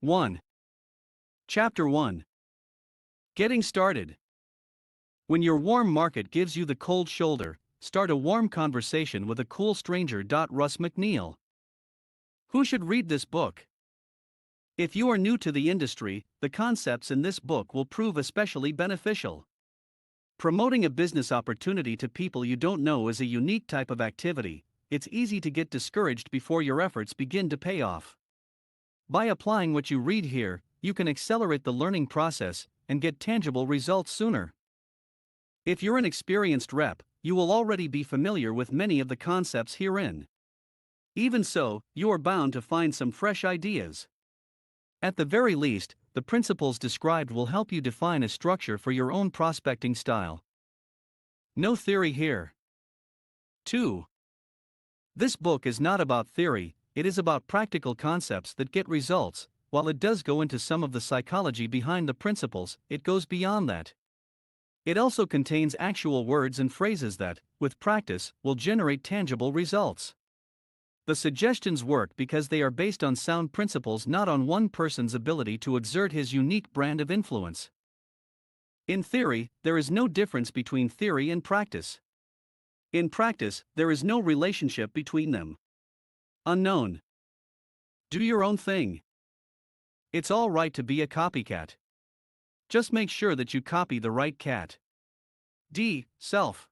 1. Chapter 1. Getting started. When your warm market gives you the cold shoulder, start a warm conversation with a cool stranger. Russ Mcneil. Who should read this book? If you are new to the industry, the concepts in this book will prove especially beneficial. Promoting a business opportunity to people you don't know is a unique type of activity. It's easy to get discouraged before your efforts begin to pay off. By applying what you read here, you can accelerate the learning process and get tangible results sooner. If you're an experienced rep, you will already be familiar with many of the concepts herein. Even so, you are bound to find some fresh ideas. At the very least, the principles described will help you define a structure for your own prospecting style. No theory here. 2. This book is not about theory, it is about practical concepts that get results. While it does go into some of the psychology behind the principles, it goes beyond that. It also contains actual words and phrases that, with practice, will generate tangible results. The suggestions work because they are based on sound principles, not on one person's ability to exert his unique brand of influence. In theory, there is no difference between theory and practice. In practice, there is no relationship between them. Unknown. Do your own thing. It's all right to be a copycat. Just make sure that you copy the right cat. Self.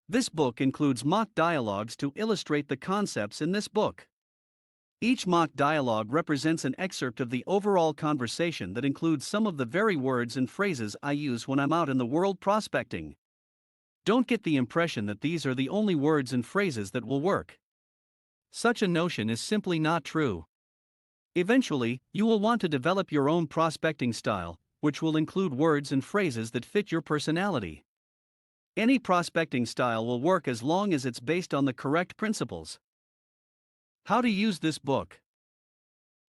This book includes mock dialogues to illustrate the concepts in this book. Each mock dialogue represents an excerpt of the overall conversation that includes some of the very words and phrases I use when I'm out in the world prospecting. Don't get the impression that these are the only words and phrases that will work. Such a notion is simply not true. Eventually, you will want to develop your own prospecting style, which will include words and phrases that fit your personality. Any prospecting style will work as long as it's based on the correct principles. How to use this book.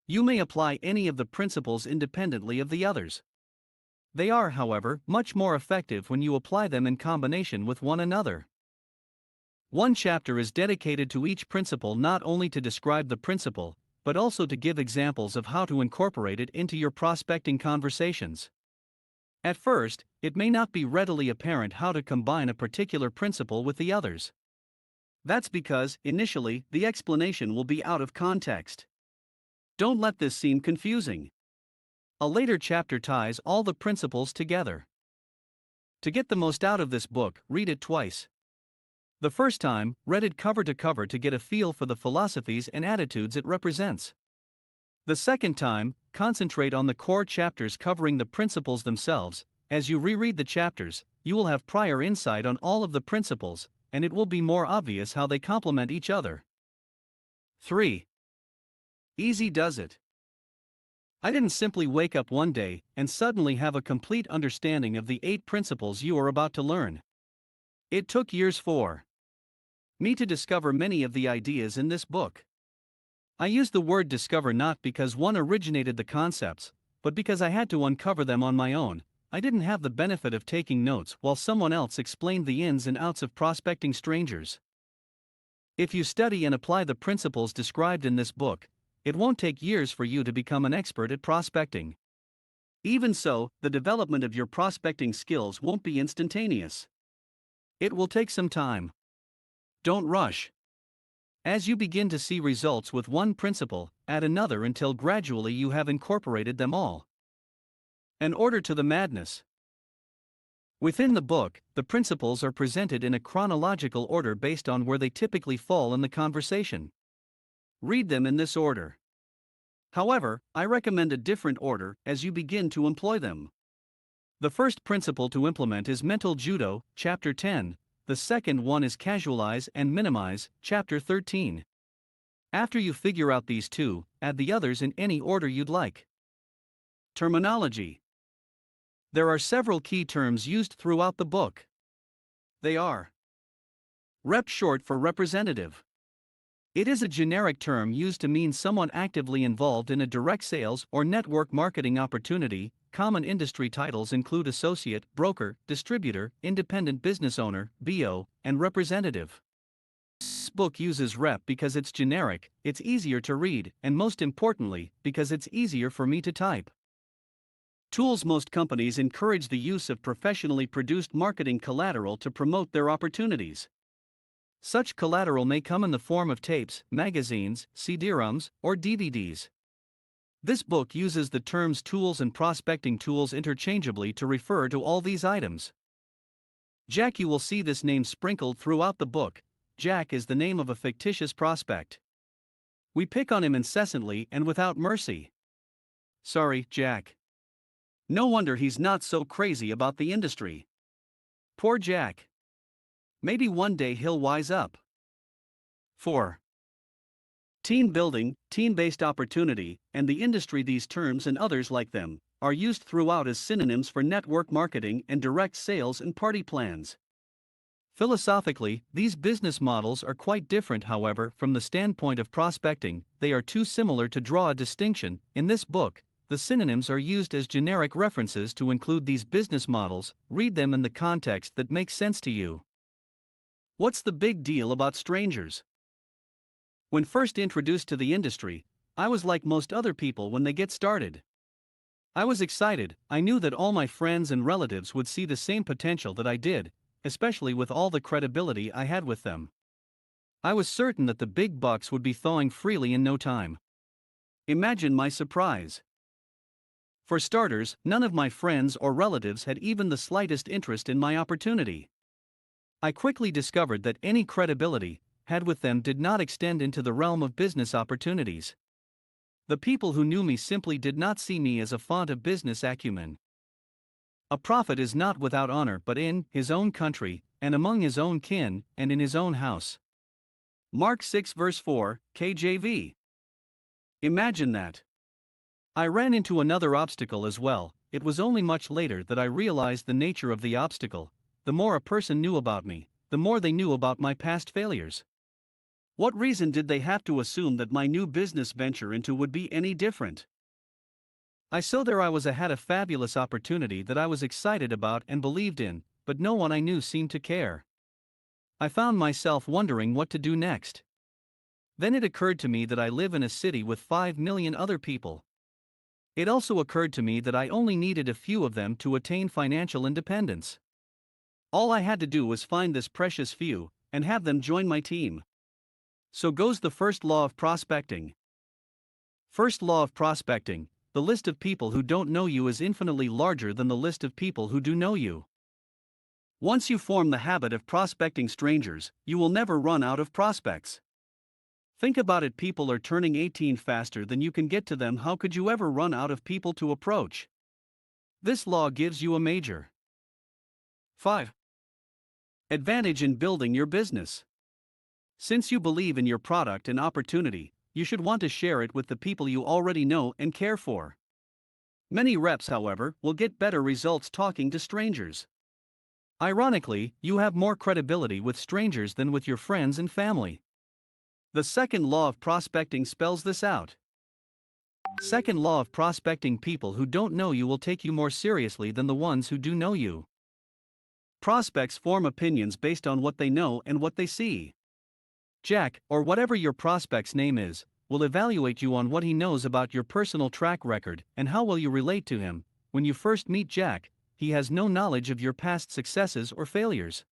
You may apply any of the principles independently of the others. They are, however, much more effective when you apply them in combination with one another. One chapter is dedicated to each principle, not only to describe the principle, but also to give examples of how to incorporate it into your prospecting conversations. At first, it may not be readily apparent how to combine a particular principle with the others. That's because, initially, the explanation will be out of context. Don't let this seem confusing. A later chapter ties all the principles together. To get the most out of this book, read it twice. The first time, read it cover to cover to get a feel for the philosophies and attitudes it represents. The second time, concentrate on the core chapters covering the principles themselves. As you reread the chapters, you will have prior insight on all of the principles, and it will be more obvious how they complement each other. 3. Easy does it. I didn't simply wake up one day and suddenly have a complete understanding of the 8 principles you are about to learn. It took years for me to discover many of the ideas in this book. I use the word discover not because one originated the concepts, but because I had to uncover them on my own. I didn't have the benefit of taking notes while someone else explained the ins and outs of prospecting strangers. If you study and apply the principles described in this book, it won't take years for you to become an expert at prospecting. Even so, the development of your prospecting skills won't be instantaneous. It will take some time. Don't rush. As you begin to see results with one principle, add another until gradually you have incorporated them all. An order to the madness. Within the book, the principles are presented in a chronological order based on where they typically fall in the conversation. Read them in this order. However, I recommend a different order as you begin to employ them. The first principle to implement is mental judo, chapter 10. The second one is casualize and minimize, chapter 13. After you figure out these two, add the others in any order you'd like. Terminology. There are several key terms used throughout the book. They are: rep, short for representative. It is a generic term used to mean someone actively involved in a direct sales or network marketing opportunity. Common industry titles include associate, broker, distributor, independent business owner, BO, and representative. This book uses rep because it's generic, it's easier to read, and most importantly, because it's easier for me to type. Tools. Most companies encourage the use of professionally produced marketing collateral to promote their opportunities. Such collateral may come in the form of tapes, magazines, CD-ROMs, or DVDs. This book uses the terms tools and prospecting tools interchangeably to refer to all these items. Jack. You will see this name sprinkled throughout the book. Jack is the name of a fictitious prospect. We pick on him incessantly and without mercy. Sorry, Jack. No wonder he's not so crazy about the industry. Poor Jack. Maybe one day he'll wise up. 4. Team building, team-based opportunity, and the industry. These terms and others like them are used throughout as synonyms for network marketing and direct sales and party plans. Philosophically, these business models are quite different. However, from the standpoint of prospecting, they are too similar to draw a distinction. In this book, the synonyms are used as generic references to include these business models. Read them in the context that makes sense to you. What's the big deal about strangers? When first introduced to the industry, I was like most other people when they get started. I was excited. I knew that all my friends and relatives would see the same potential that I did, especially with all the credibility I had with them. I was certain that the big bucks would be thawing freely in no time. Imagine my surprise. For starters, none of my friends or relatives had even the slightest interest in my opportunity. I quickly discovered that any credibility I had with them did not extend into the realm of business opportunities. The people who knew me simply did not see me as a font of business acumen. A prophet is not without honor but in his own country, and among his own kin, and in his own house. Mark 6 verse 4, KJV. Imagine that. I ran into another obstacle as well. It was only much later that I realized the nature of the obstacle. The more a person knew about me, the more they knew about my past failures. What reason did they have to assume that my new business venture into would be any different? I saw there I had a fabulous opportunity that I was excited about and believed in, but no one I knew seemed to care. I found myself wondering what to do next. Then it occurred to me that I live in a city with 5 million other people. It also occurred to me that I only needed a few of them to attain financial independence. All I had to do was find this precious few, and have them join my team. So goes the first law of prospecting. First law of prospecting: the list of people who don't know you is infinitely larger than the list of people who do know you. Once you form the habit of prospecting strangers, you will never run out of prospects. Think about it: people are turning 18 faster than you can get to them. How could you ever run out of people to approach? This law gives you a major 5. Advantage in building your business. Since you believe in your product and opportunity, you should want to share it with the people you already know and care for. Many reps, however, will get better results talking to strangers. Ironically, you have more credibility with strangers than with your friends and family. The second law of prospecting spells this out. Second law of prospecting: people who don't know you will take you more seriously than the ones who do know you. Prospects form opinions based on what they know and what they see. Jack, or whatever your prospect's name is, will evaluate you on what he knows about your personal track record and how well you relate to him. When you first meet Jack, he has no knowledge of your past successes or failures.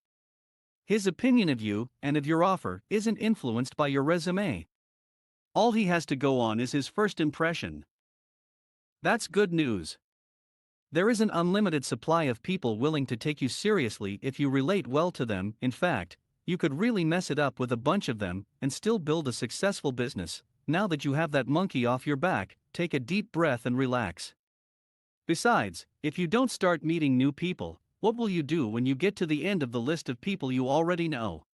His opinion of you and of your offer isn't influenced by your resume. All he has to go on is his first impression. That's good news. There is an unlimited supply of people willing to take you seriously if you relate well to them. In fact, you could really mess it up with a bunch of them and still build a successful business. Now that you have that monkey off your back, take a deep breath and relax. Besides, if you don't start meeting new people, what will you do when you get to the end of the list of people you already know?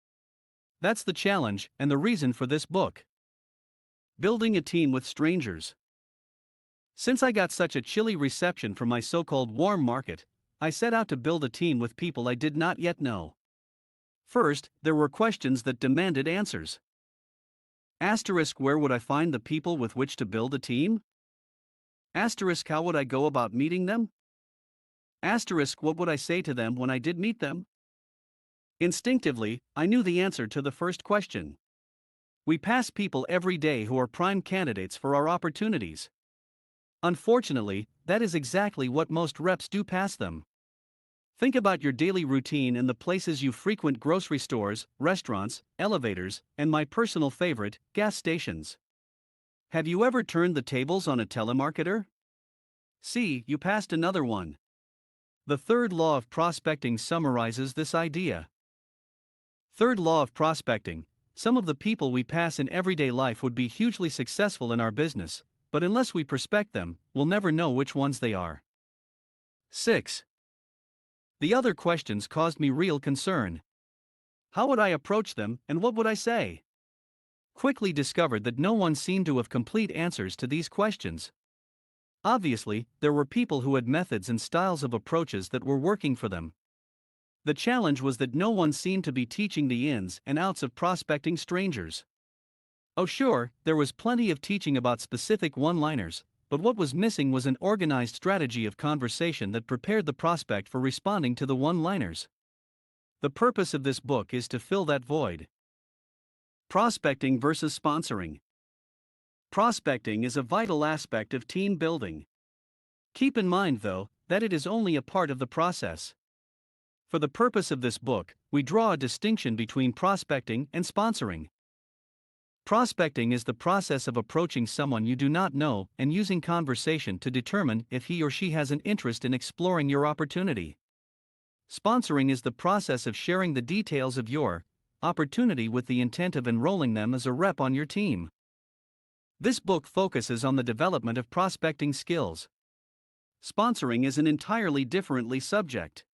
That's the challenge and the reason for this book. Building a team with strangers. Since I got such a chilly reception from my so-called warm market, I set out to build a team with people I did not yet know. First, there were questions that demanded answers. Asterisk: where would I find the people with which to build a team? Asterisk: how would I go about meeting them? Asterisk: what would I say to them when I did meet them? Instinctively, I knew the answer to the first question. We pass people every day who are prime candidates for our opportunities. Unfortunately, that is exactly what most reps do, pass them. Think about your daily routine and the places you frequent: grocery stores, restaurants, elevators, and my personal favorite, gas stations. Have you ever turned the tables on a telemarketer? See, you passed another one. The third law of prospecting summarizes this idea. Third law of prospecting: some of the people we pass in everyday life would be hugely successful in our business, but unless we prospect them, we'll never know which ones they are. 6. The other questions caused me real concern. How would I approach them, and what would I say? Quickly discovered that no one seemed to have complete answers to these questions. Obviously, there were people who had methods and styles of approaches that were working for them. The challenge was that no one seemed to be teaching the ins and outs of prospecting strangers. Oh sure, there was plenty of teaching about specific one-liners, but what was missing was an organized strategy of conversation that prepared the prospect for responding to the one-liners. The purpose of this book is to fill that void. Prospecting versus sponsoring. Prospecting is a vital aspect of team building. Keep in mind, though, that it is only a part of the process. For the purpose of this book, we draw a distinction between prospecting and sponsoring. Prospecting is the process of approaching someone you do not know and using conversation to determine if he or she has an interest in exploring your opportunity. Sponsoring is the process of sharing the details of your opportunity with the intent of enrolling them as a rep on your team. This book focuses on the development of prospecting skills. Sponsoring is an entirely differently subject.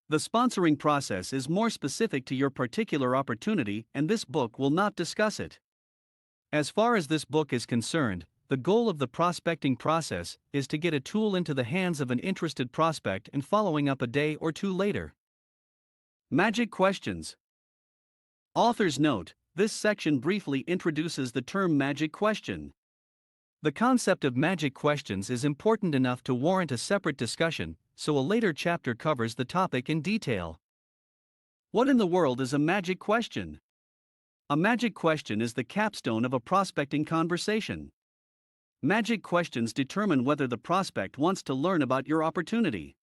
The sponsoring process is more specific to your particular opportunity, and this book will not discuss it. As far as this book is concerned, the goal of the prospecting process is to get a tool into the hands of an interested prospect and following up a day or two later. Magic questions. Author's note: this section briefly introduces the term magic question. The concept of magic questions is important enough to warrant a separate discussion, so a later chapter covers the topic in detail. What in the world is a magic question? A magic question is the capstone of a prospecting conversation. Magic questions determine whether the prospect wants to learn about your opportunity.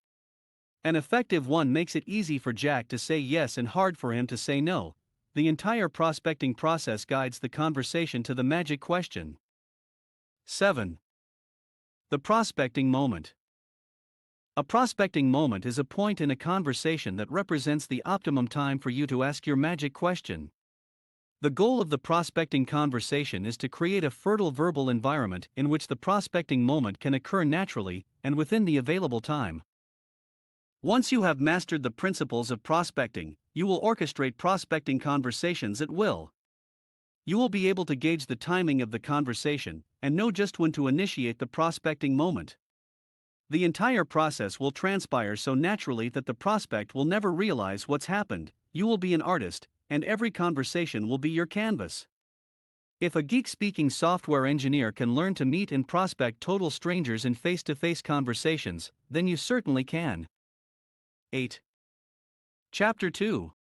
An effective one makes it easy for Jack to say yes and hard for him to say no. The entire prospecting process guides the conversation to the magic question. 7. The prospecting moment. A prospecting moment is a point in a conversation that represents the optimum time for you to ask your magic question. The goal of the prospecting conversation is to create a fertile verbal environment in which the prospecting moment can occur naturally and within the available time. Once you have mastered the principles of prospecting, you will orchestrate prospecting conversations at will. You will be able to gauge the timing of the conversation and know just when to initiate the prospecting moment. The entire process will transpire so naturally that the prospect will never realize what's happened. You will be an artist, and every conversation will be your canvas. If a geek-speaking software engineer can learn to meet and prospect total strangers in face-to-face conversations, then you certainly can. 8. Chapter 2.